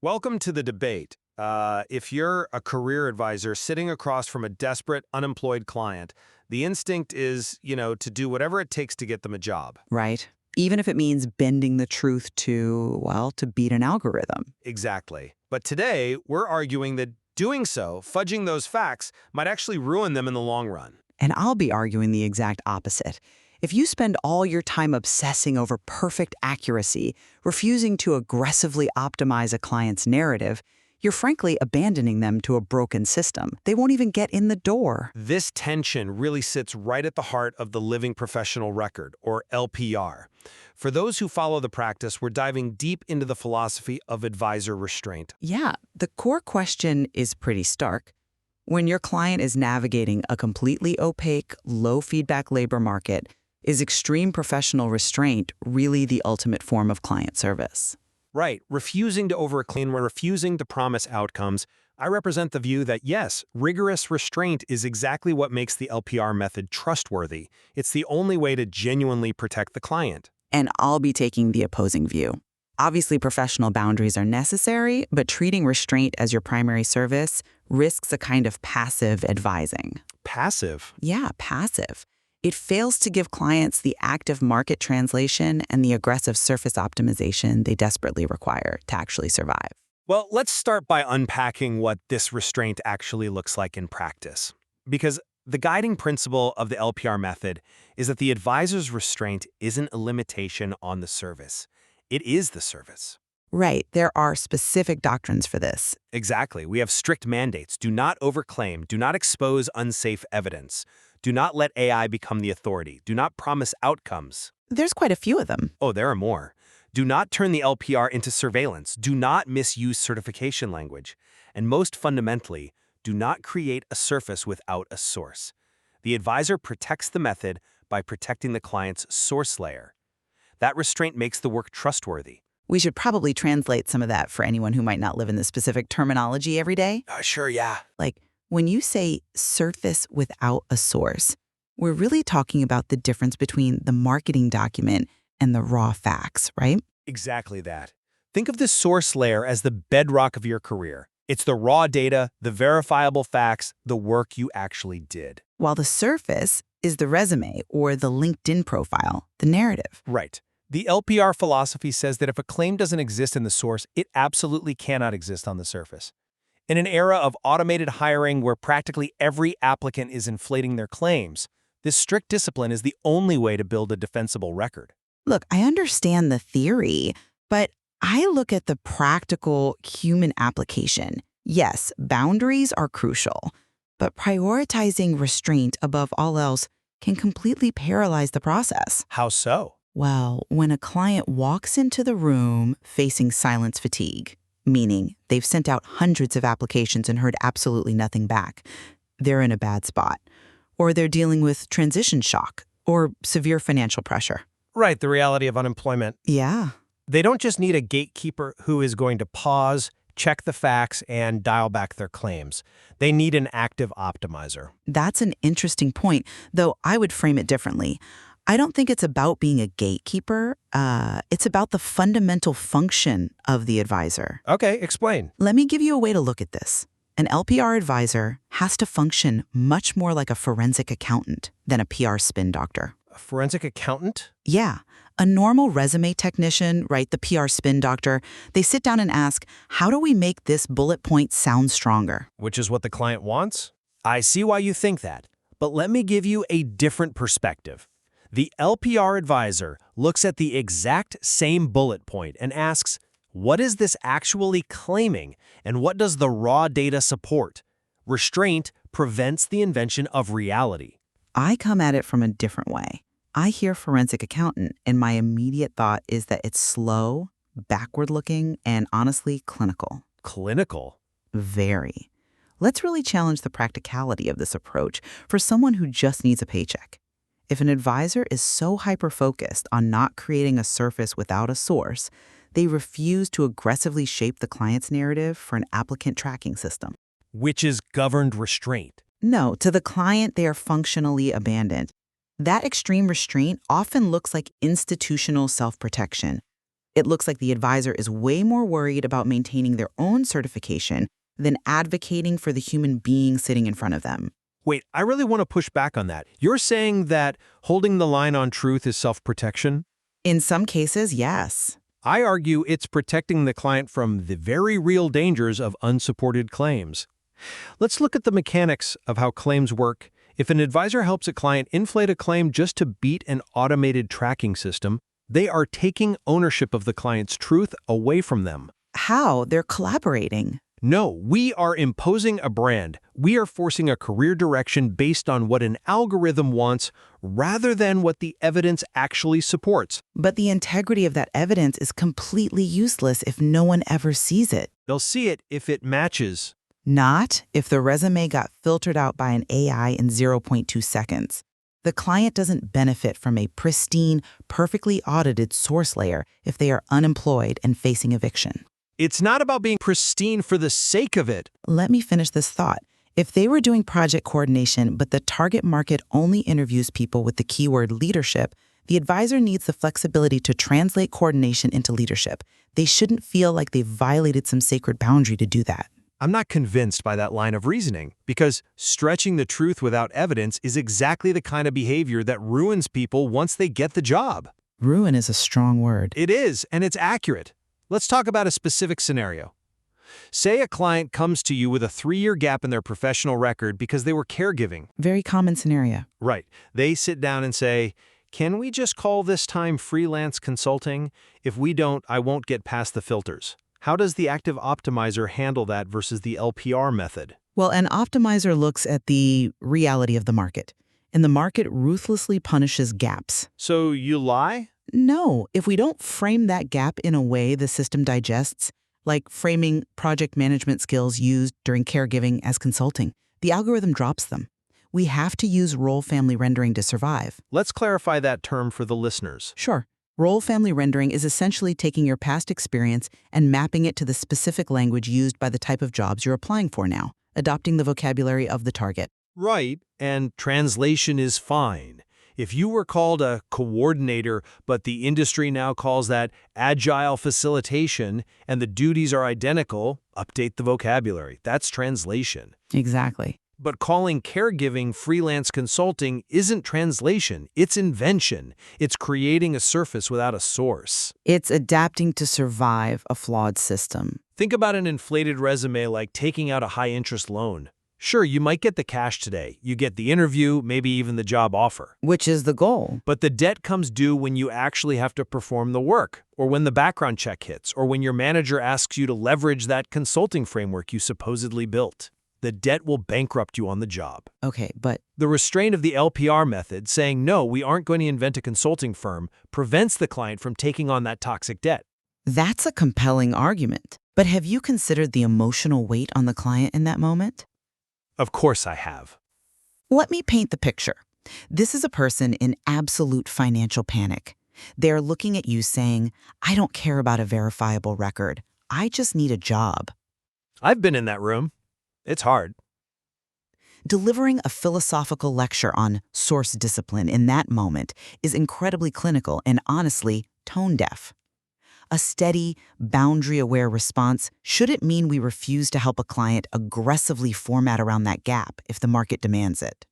Welcome to the debate. If you're a career advisor sitting across from a desperate, unemployed client, the instinct is, to do whatever it takes to get them a job. Right? Even if it means bending the truth to, well, to beat an algorithm. Exactly. But today, we're arguing that doing so, fudging those facts, might actually ruin them in the long run. And I'll be arguing the exact opposite. If you spend all your time obsessing over perfect accuracy, refusing to aggressively optimize a client's narrative, you're frankly abandoning them to a broken system. They won't even get in the door. This tension really sits right at the heart of the Living Professional Record, or LPR. For those who follow the practice, we're diving deep into the philosophy of advisor restraint. Yeah, the core question is pretty stark. When your client is navigating a completely opaque, low-feedback labor market, is extreme professional restraint really the ultimate form of client service? Right, refusing to overclaim, refusing to promise outcomes. I represent the view that yes, rigorous restraint is exactly what makes the LPR method trustworthy. It's the only way to genuinely protect the client. And I'll be taking the opposing view. Obviously, professional boundaries are necessary, but treating restraint as your primary service risks a kind of passive advising. Passive? Yeah, passive. It fails to give clients the active market translation and the aggressive surface optimization they desperately require to actually survive. Well, let's start by unpacking what this restraint actually looks like in practice. Because the guiding principle of the LPR method is that the advisor's restraint isn't a limitation on the service. It is the service. Right, there are specific doctrines for this. Exactly. We have strict mandates. Do not overclaim. Do not expose unsafe evidence. Do not let AI become the authority. Do not promise outcomes. There's quite a few of them. Oh, there are more. Do not turn the LPR into surveillance. Do not misuse certification language. And most fundamentally, do not create a surface without a source. The advisor protects the method by protecting the client's source layer. That restraint makes the work trustworthy. We should probably translate some of that for anyone who might not live in this specific terminology every day. Sure, yeah. Like, when you say surface without a source, we're really talking about the difference between the marketing document and the raw facts, right? Exactly that. Think of the source layer as the bedrock of your career. It's the raw data, the verifiable facts, the work you actually did. While the surface is the resume or the LinkedIn profile, the narrative. Right. The LPR philosophy says that if a claim doesn't exist in the source, it absolutely cannot exist on the surface. In an era of automated hiring where practically every applicant is inflating their claims, this strict discipline is the only way to build a defensible record. Look, I understand the theory, but I look at the practical human application. Yes, boundaries are crucial, but prioritizing restraint above all else can completely paralyze the process. How so? Well, when a client walks into the room facing silence fatigue, meaning they've sent out hundreds of applications and heard absolutely nothing back, they're in a bad spot. Or they're dealing with transition shock or severe financial pressure. Right, the reality of unemployment. Yeah. They don't just need a gatekeeper who is going to pause, check the facts, and dial back their claims. They need an active optimizer. That's an interesting point, though I would frame it differently. I don't think it's about being a gatekeeper. It's about the fundamental function of the advisor. Okay, explain. Let me give you a way to look at this. An LPR advisor has to function much more like a forensic accountant than a PR spin doctor. A forensic accountant? Yeah. A normal resume technician, right, the PR spin doctor, they sit down and ask, how do we make this bullet point sound stronger? Which is what the client wants? I see why you think that, but let me give you a different perspective. The LPR advisor looks at the exact same bullet point and asks, what is this actually claiming, and what does the raw data support? Restraint prevents the invention of reality. I come at it from a different way. I hear forensic accountant, and my immediate thought is that it's slow, backward-looking, and honestly clinical. Clinical? Very. Let's really challenge the practicality of this approach for someone who just needs a paycheck. If an advisor is so hyper-focused on not creating a surface without a source, they refuse to aggressively shape the client's narrative for an applicant tracking system. Which is governed restraint. No, to the client, they are functionally abandoned. That extreme restraint often looks like institutional self-protection. It looks like the advisor is way more worried about maintaining their own certification than advocating for the human being sitting in front of them. Wait, I really want to push back on that. You're saying that holding the line on truth is self-protection? In some cases, yes. I argue it's protecting the client from the very real dangers of unsupported claims. Let's look at the mechanics of how claims work. If an advisor helps a client inflate a claim just to beat an automated tracking system, they are taking ownership of the client's truth away from them. How? They're collaborating. No, we are imposing a brand. We are forcing a career direction based on what an algorithm wants rather than what the evidence actually supports. But the integrity of that evidence is completely useless if no one ever sees it. They'll see it if it matches. Not if the resume got filtered out by an AI in 0.2 seconds. The client doesn't benefit from a pristine, perfectly audited source layer if they are unemployed and facing eviction. It's not about being pristine for the sake of it. Let me finish this thought. If they were doing project coordination, but the target market only interviews people with the keyword leadership, the advisor needs the flexibility to translate coordination into leadership. They shouldn't feel like they've violated some sacred boundary to do that. I'm not convinced by that line of reasoning, because stretching the truth without evidence is exactly the kind of behavior that ruins people once they get the job. Ruin is a strong word. It is, and it's accurate. Let's talk about a specific scenario. Say a client comes to you with a 3-year gap in their professional record because they were caregiving. Very common scenario. Right. They sit down and say, "Can we just call this time freelance consulting? If we don't, I won't get past the filters." How does the active optimizer handle that versus the LPR method? Well, an optimizer looks at the reality of the market, and the market ruthlessly punishes gaps. So you lie? No, if we don't frame that gap in a way the system digests, like framing project management skills used during caregiving as consulting, the algorithm drops them. We have to use role family rendering to survive. Let's clarify that term for the listeners. Sure. Role family rendering is essentially taking your past experience and mapping it to the specific language used by the type of jobs you're applying for now, adopting the vocabulary of the target. Right, and translation is fine. If you were called a coordinator, but the industry now calls that agile facilitation, and the duties are identical, update the vocabulary. That's translation. Exactly. But calling caregiving freelance consulting isn't translation, it's invention. It's creating a surface without a source. It's adapting to survive a flawed system. Think about an inflated resume like taking out a high-interest loan. Sure, you might get the cash today. You get the interview, maybe even the job offer. Which is the goal. But the debt comes due when you actually have to perform the work, or when the background check hits, or when your manager asks you to leverage that consulting framework you supposedly built. The debt will bankrupt you on the job. Okay, but The restraint of the LPR method, saying, no, we aren't going to invent a consulting firm, prevents the client from taking on that toxic debt. that's a compelling argument. But have you considered the emotional weight on the client in that moment? Of course I have. Let me paint the picture. This is a person in absolute financial panic. They're looking at you saying, I don't care about a verifiable record. I just need a job. I've been in that room. It's hard. Delivering a philosophical lecture on source discipline in that moment is incredibly clinical and honestly tone-deaf. A steady, boundary-aware response shouldn't mean we refuse to help a client aggressively format around that gap if the market demands it.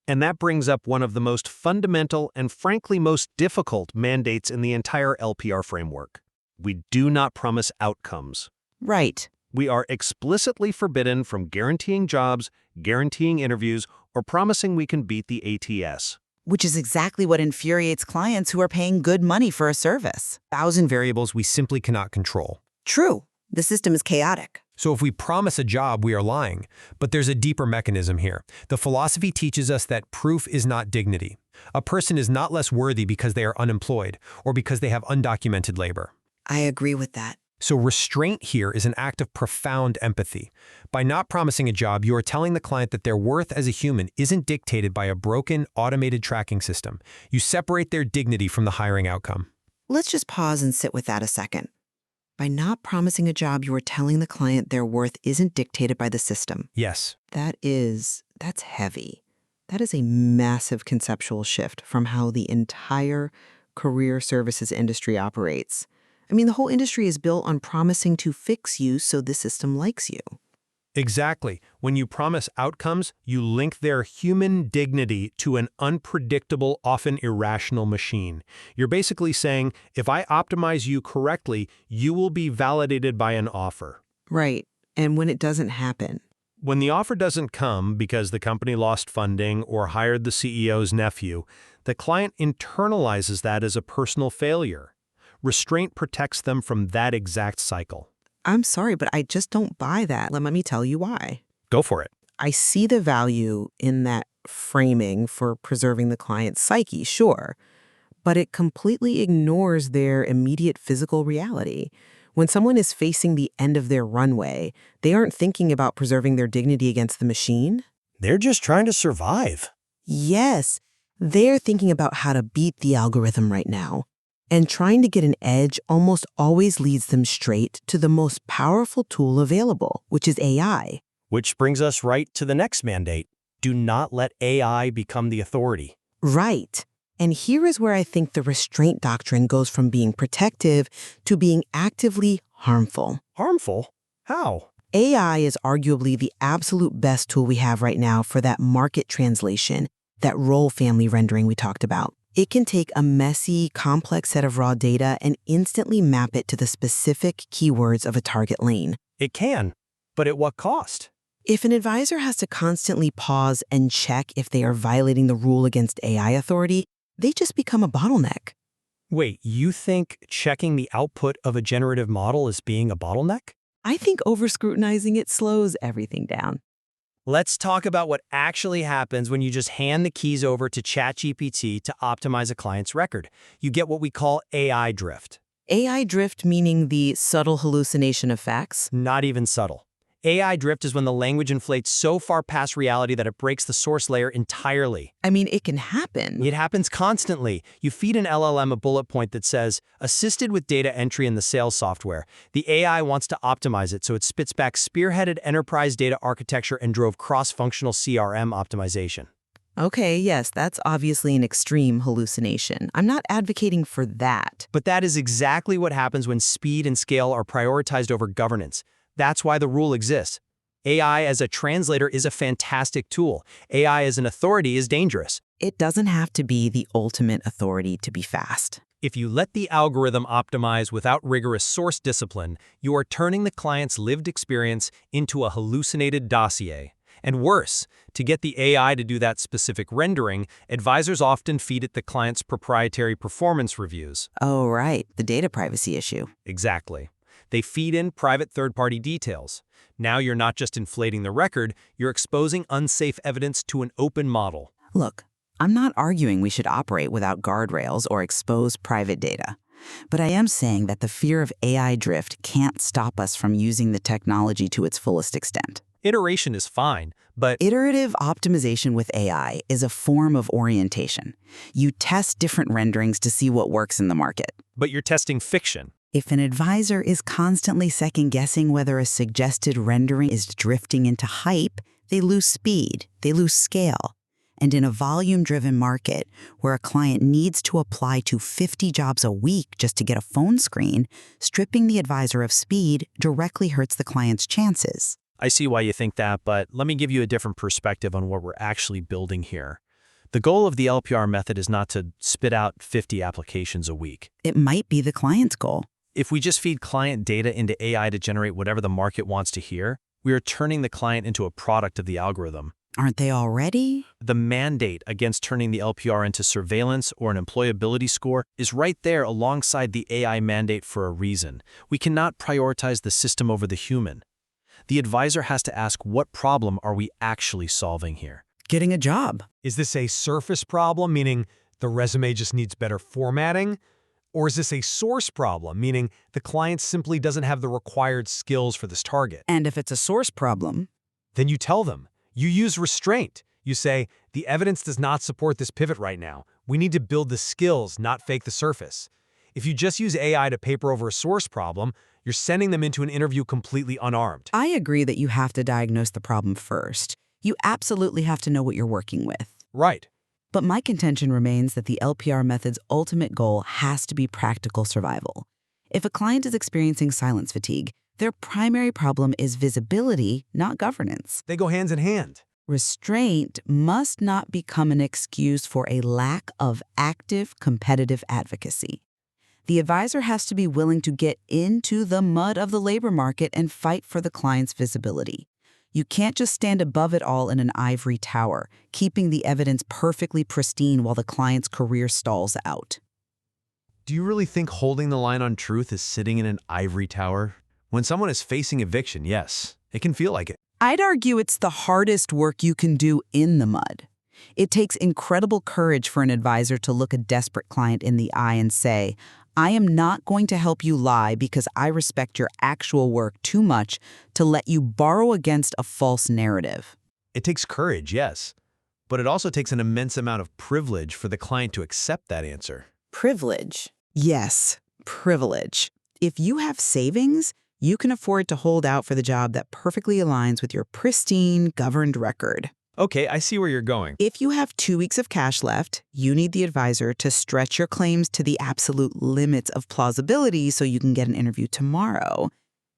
And that brings up one of the most fundamental and frankly most difficult mandates in the entire LPR framework. We do not promise outcomes. Right. We are explicitly forbidden from guaranteeing jobs, guaranteeing interviews, or promising we can beat the ATS. Which is exactly what infuriates clients who are paying good money for a service. 1,000 variables we simply cannot control. True. The system is chaotic. So if we promise a job, we are lying. But there's a deeper mechanism here. The philosophy teaches us that proof is not dignity. A person is not less worthy because they are unemployed or because they have undocumented labor. I agree with that. So restraint here is an act of profound empathy. By not promising a job, you are telling the client that their worth as a human isn't dictated by a broken, automated tracking system. You separate their dignity from the hiring outcome. Let's just pause and sit with that a second. By not promising a job, you are telling the client their worth isn't dictated by the system. Yes. That's heavy. That is a massive conceptual shift from how the entire career services industry operates. I mean, the whole industry is built on promising to fix you so the system likes you. Exactly. When you promise outcomes, you link their human dignity to an unpredictable, often irrational machine. You're basically saying, if I optimize you correctly, you will be validated by an offer. Right. And when it doesn't happen, When the offer doesn't come because the company lost funding or hired the CEO's nephew, the client internalizes that as a personal failure. Restraint protects them from that exact cycle. I'm sorry, but I just don't buy that. Let me tell you why. Go for it. I see the value in that framing for preserving the client's psyche, sure, but it completely ignores their immediate physical reality. When someone is facing the end of their runway, they aren't thinking about preserving their dignity against the machine. They're just trying to survive. Yes, they're thinking about how to beat the algorithm right now. And trying to get an edge almost always leads them straight to the most powerful tool available, which is AI. Which brings us right to the next mandate. Do not let AI become the authority. Right. And here is where I think the restraint doctrine goes from being protective to being actively harmful. Harmful? How? AI is arguably the absolute best tool we have right now for that market translation, that role family rendering we talked about. It can take a messy, complex set of raw data and instantly map it to the specific keywords of a target lane. It can, but at what cost? If an advisor has to constantly pause and check if they are violating the rule against AI authority, they just become a bottleneck. Wait, you think checking the output of a generative model is being a bottleneck? I think over-scrutinizing it slows everything down. Let's talk about what actually happens when you just hand the keys over to ChatGPT to optimize a client's record. You get what we call AI drift. AI drift meaning the subtle hallucination of facts? Not even subtle. AI drift is when the language inflates so far past reality that it breaks the source layer entirely. I mean, it can happen. It happens constantly. You feed an LLM a bullet point that says, assisted with data entry in the sales software. The AI wants to optimize it, so it spits back spearheaded enterprise data architecture and drove cross-functional CRM optimization. Okay, yes, that's obviously an extreme hallucination. I'm not advocating for that. But that is exactly what happens when speed and scale are prioritized over governance. That's why the rule exists. AI as a translator is a fantastic tool. AI as an authority is dangerous. It doesn't have to be the ultimate authority to be fast. If you let the algorithm optimize without rigorous source discipline, you are turning the client's lived experience into a hallucinated dossier. And worse, to get the AI to do that specific rendering, advisors often feed it the client's proprietary performance reviews. Oh, right, the data privacy issue. Exactly. They feed in private third-party details. Now you're not just inflating the record, you're exposing unsafe evidence to an open model. Look, I'm not arguing we should operate without guardrails or expose private data. But I am saying that the fear of AI drift can't stop us from using the technology to its fullest extent. Iteration is fine, but Iterative optimization with AI is a form of orientation. You test different renderings to see what works in the market. you're testing fiction. If an advisor is constantly second-guessing whether a suggested rendering is drifting into hype, they lose speed, they lose scale. And in a volume-driven market where a client needs to apply to 50 jobs a week just to get a phone screen, stripping the advisor of speed directly hurts the client's chances. I see why you think that, but let me give you a different perspective on what we're actually building here. The goal of the LPR method is not to spit out 50 applications a week. It might be the client's goal. If we just feed client data into AI to generate whatever the market wants to hear, we are turning the client into a product of the algorithm. Aren't they already? The mandate against turning the LPR into surveillance or an employability score is right there alongside the AI mandate for a reason. We cannot prioritize the system over the human. The advisor has to ask, what problem are we actually solving here? Getting a job. Is this a surface problem, meaning the resume just needs better formatting? Or is this a source problem, meaning the client simply doesn't have the required skills for this target? And if it's a source problem, Then you tell them. You use restraint. You say, the evidence does not support this pivot right now. We need to build the skills, not fake the surface. If you just use AI to paper over a source problem, you're sending them into an interview completely unarmed. I agree that you have to diagnose the problem first. You absolutely have to know what you're working with. Right. But my contention remains that the LPR method's ultimate goal has to be practical survival. If a client is experiencing silence fatigue, their primary problem is visibility, not governance. They go hands in hand. Restraint must not become an excuse for a lack of active competitive advocacy. The advisor has to be willing to get into the mud of the labor market and fight for the client's visibility. You can't just stand above it all in an ivory tower, keeping the evidence perfectly pristine while the client's career stalls out. Do you really think holding the line on truth is sitting in an ivory tower? When someone is facing eviction, yes, it can feel like it. I'd argue it's the hardest work you can do in the mud. It takes incredible courage for an advisor to look a desperate client in the eye and say, I am not going to help you lie because I respect your actual work too much to let you borrow against a false narrative. It takes courage, yes, but it also takes an immense amount of privilege for the client to accept that answer. Privilege. Yes, privilege. If you have savings, you can afford to hold out for the job that perfectly aligns with your pristine, governed record. Okay, I see where you're going. If you have 2 weeks of cash left, you need the advisor to stretch your claims to the absolute limits of plausibility so you can get an interview tomorrow.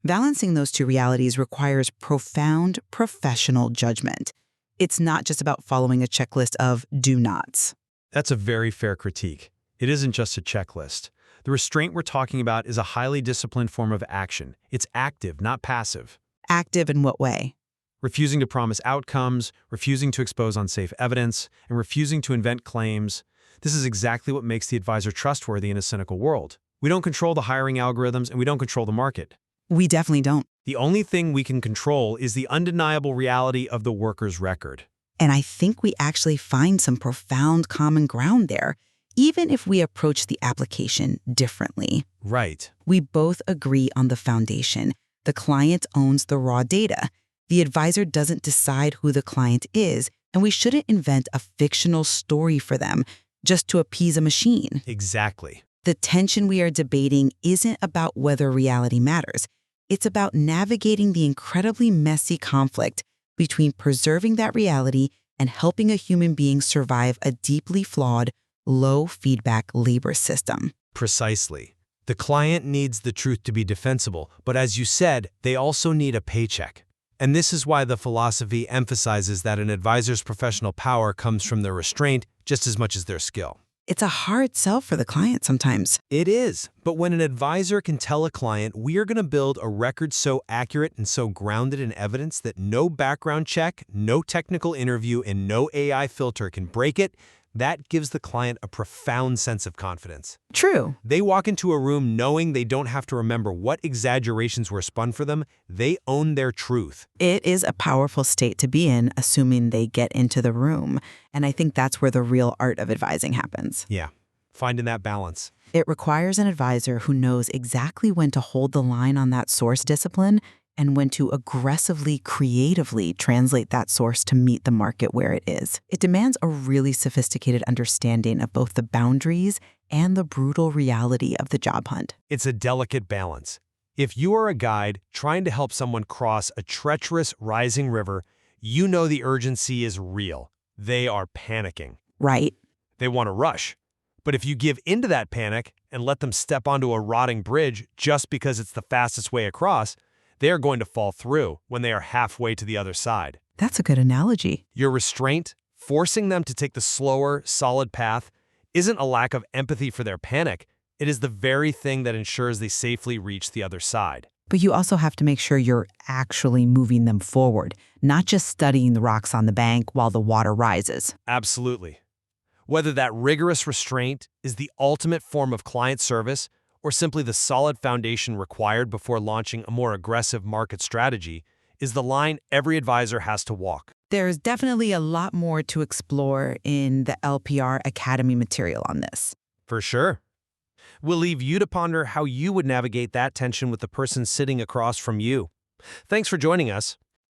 Balancing those two realities requires profound professional judgment. It's not just about following a checklist of do-nots. That's a very fair critique. It isn't just a checklist. The restraint we're talking about is a highly disciplined form of action. It's active, not passive. Active in what way? Refusing to promise outcomes, refusing to expose unsafe evidence, and refusing to invent claims. This is exactly what makes the advisor trustworthy in a cynical world. We don't control the hiring algorithms, and we don't control the market. We definitely don't. The only thing we can control is the undeniable reality of the worker's record. And I think we actually find some profound common ground there, even if we approach the application differently. Right. We both agree on the foundation. The client owns the raw data. The advisor doesn't decide who the client is, and we shouldn't invent a fictional story for them just to appease a machine. Exactly. The tension we are debating isn't about whether reality matters. It's about navigating the incredibly messy conflict between preserving that reality and helping a human being survive a deeply flawed, low-feedback labor system. Precisely. The client needs the truth to be defensible, but as you said, they also need a paycheck. And this is why the philosophy emphasizes that an advisor's professional power comes from their restraint just as much as their skill. It's a hard sell for the client sometimes. It is, but when an advisor can tell a client, we are going to build a record so accurate and so grounded in evidence that no background check, no technical interview, and no AI filter can break it, that gives the client a profound sense of confidence. True. They walk into a room knowing they don't have to remember what exaggerations were spun for them. They own their truth. It is a powerful state to be in, assuming they get into the room. And I think that's where the real art of advising happens. Yeah, finding that balance. It requires an advisor who knows exactly when to hold the line on that source discipline and when to aggressively, creatively translate that source to meet the market where it is. It demands a really sophisticated understanding of both the boundaries and the brutal reality of the job hunt. It's a delicate balance. If you are a guide trying to help someone cross a treacherous rising river, you know the urgency is real. They are panicking. Right. They want to rush. But if you give into that panic and let them step onto a rotting bridge just because it's the fastest way across, they are going to fall through when they are halfway to the other side. That's a good analogy. Your restraint, forcing them to take the slower, solid path, isn't a lack of empathy for their panic. It is the very thing that ensures they safely reach the other side. But you also have to make sure you're actually moving them forward, not just studying the rocks on the bank while the water rises. Absolutely. Whether that rigorous restraint is the ultimate form of client service or simply the solid foundation required before launching a more aggressive market strategy, is the line every advisor has to walk. There's definitely a lot more to explore in the LPR Academy material on this. For sure. We'll leave you to ponder how you would navigate that tension with the person sitting across from you. Thanks for joining us.